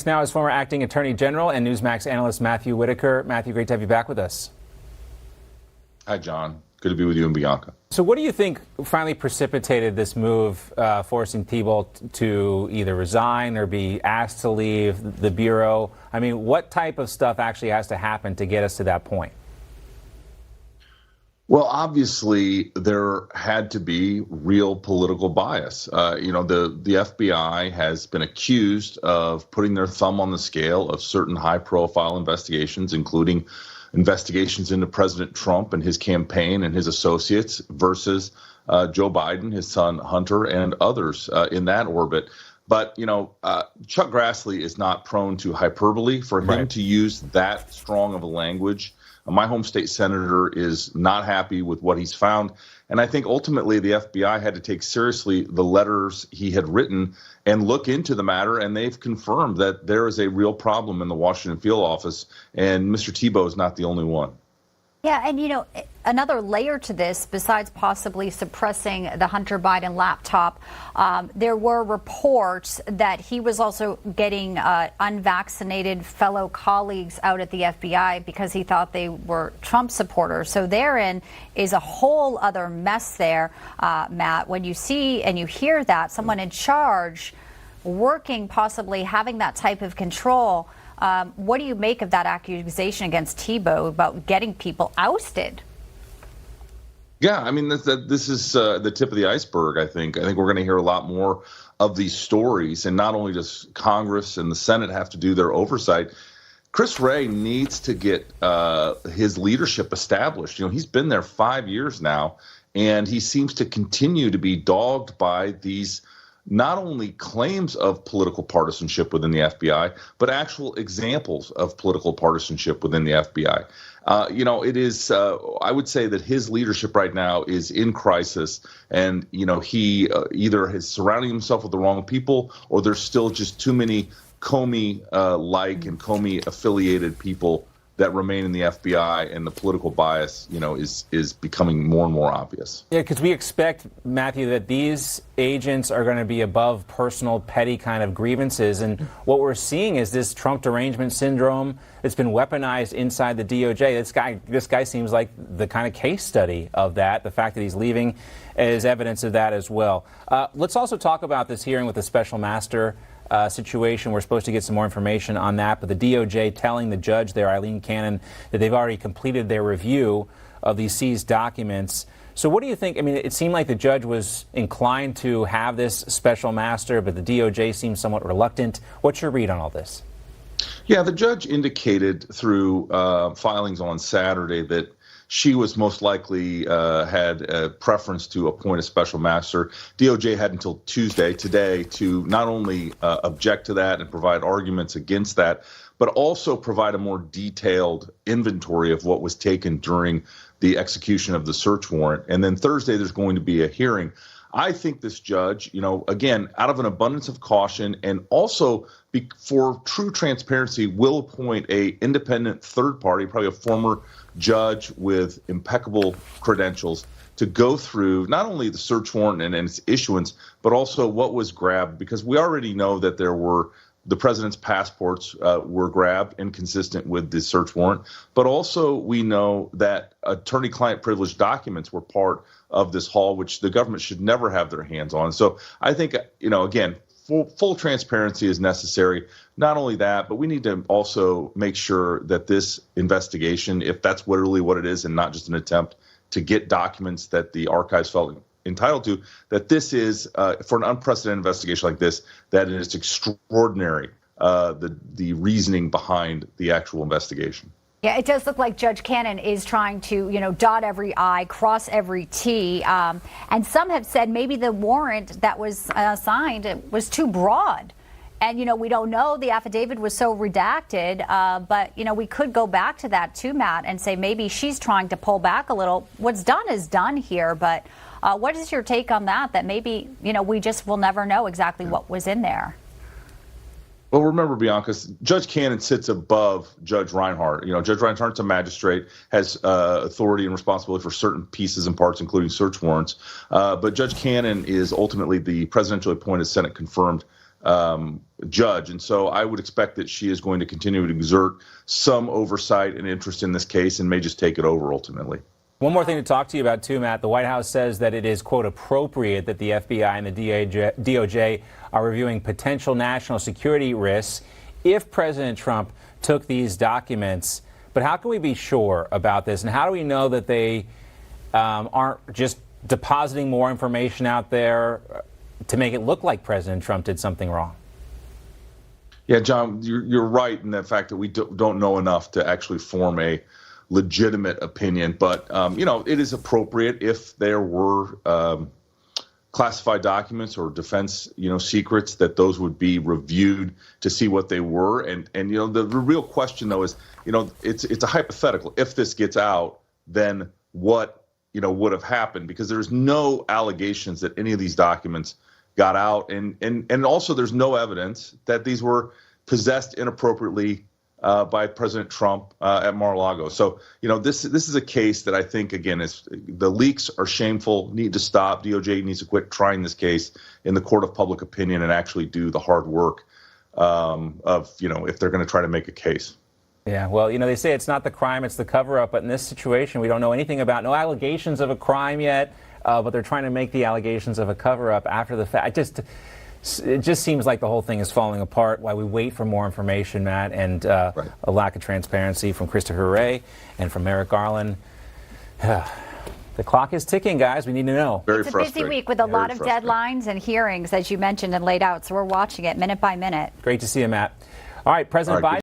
Now is former acting attorney general and Newsmax analyst Matthew Whitaker. Matthew, great to have you back with us. Hi, John. Good to be with you and Bianca. So what do you think finally precipitated this move, forcing Thibault to either resign or be asked to leave the Bureau? I mean, what type of stuff actually has to happen to get us to that point? Well, obviously, there had to be real political bias. The FBI has been accused of putting their thumb on the scale of certain high-profile investigations, including investigations into President Trump and his campaign and his associates versus Joe Biden, his son Hunter, and others in that orbit. But, Chuck Grassley is not prone to hyperbole. For him to use that strong of a language, my home state senator is not happy with what he's found. And I think ultimately the FBI had to take seriously the letters he had written and look into the matter. And they've confirmed that there is a real problem in the Washington field office. And Mr. Thibault is not the only one. Yeah, and another layer to this, besides possibly suppressing the Hunter Biden laptop, there were reports that he was also getting unvaccinated fellow colleagues out at the FBI because he thought they were Trump supporters. So therein is a whole other mess there, Matt. When you see and you hear that, someone in charge working, possibly having that type of control, what do you make of that accusation against Thibault about getting people ousted? Yeah, I mean, this is the tip of the iceberg, I think. I think we're going to hear a lot more of these stories. And not only does Congress and the Senate have to do their oversight, Chris Wray needs to get his leadership established. He's been there 5 years now, and he seems to continue to be dogged by these not only claims of political partisanship within the FBI, but actual examples of political partisanship within the FBI. It is, I would say that his leadership right now is in crisis, and, he either is surrounding himself with the wrong people, or there's still just too many Comey-like and Comey-affiliated people that remain in the FBI, and the political bias, is becoming more and more obvious. Yeah, because we expect, Matthew, that these agents are going to be above personal, petty kind of grievances. And what we're seeing is this Trump derangement syndrome that's been weaponized inside the DOJ. This guy seems like the kind of case study of that. The fact that he's leaving is evidence of that as well. Let's also talk about this hearing with the special master situation. We're supposed to get some more information on that, but the DOJ telling the judge there, Eileen Cannon, that they've already completed their review of these seized documents. So what do you think? I mean, it seemed like the judge was inclined to have this special master, but the DOJ seems somewhat reluctant. What's your read on all this? Yeah, the judge indicated through filings on Saturday that she was most likely had a preference to appoint a special master. DOJ had until Tuesday, today, to not only object to that and provide arguments against that, but also provide a more detailed inventory of what was taken during the execution of the search warrant. And then Thursday, there's going to be a hearing. I think this judge, again, out of an abundance of caution and also for true transparency, will appoint a independent third party, probably a former judge with impeccable credentials, to go through not only the search warrant and its issuance, but also what was grabbed, because we already know that the president's passports were grabbed inconsistent with the search warrant, but also we know that attorney-client privilege documents were part of this haul, which the government should never have their hands on. So I think, again, full transparency is necessary. Not only that, but we need to also make sure that this investigation, if that's really what it is and not just an attempt to get documents that the archives felt entitled to, that this is, for an unprecedented investigation like this, that it is extraordinary, the reasoning behind the actual investigation. Yeah, it does look like Judge Cannon is trying to, dot every I, cross every T. And some have said maybe the warrant that was signed was too broad. And, we don't know. The affidavit was so redacted. But, we could go back to that, too, Matt, and say maybe she's trying to pull back a little. What's done is done here. But what is your take on that? That maybe, we just will never know exactly what was in there. Well, remember, Bianca, Judge Cannon sits above Judge Reinhart. Judge Reinhart's a magistrate, has authority and responsibility for certain pieces and parts, including search warrants. But Judge Cannon is ultimately the presidentially appointed Senate-confirmed judge. And so I would expect that she is going to continue to exert some oversight and interest in this case and may just take it over ultimately. One more thing to talk to you about, too, Matt. The White House says that it is, quote, appropriate that the FBI and the DOJ are reviewing potential national security risks if President Trump took these documents. But how can we be sure about this? And how do we know that they aren't just depositing more information out there to make it look like President Trump did something wrong? Yeah, John, you're right in the fact that we don't know enough to actually form a legitimate opinion. But, it is appropriate if there were classified documents or defense, secrets, that those would be reviewed to see what they were. And the real question, though, is, it's a hypothetical. If this gets out, then what, would have happened? Because there's no allegations that any of these documents got out. And also there's no evidence that these were possessed inappropriately by President Trump at Mar-a-Lago. So, this is a case that I think, again, is the leaks are shameful, need to stop. DOJ needs to quit trying this case in the court of public opinion and actually do the hard work if they're going to try to make a case. Yeah, well, they say it's not the crime, it's the cover-up. But in this situation, we don't know anything about, no allegations of a crime yet, but they're trying to make the allegations of a cover-up after the fact. It just seems like the whole thing is falling apart while we wait for more information, Matt, and right. A lack of transparency from Christopher Wray and from Merrick Garland. The clock is ticking, guys. We need to know. It's a busy week with a lot of deadlines and hearings, as you mentioned and laid out, so we're watching it minute by minute. Great to see you, Matt. All right, President Biden.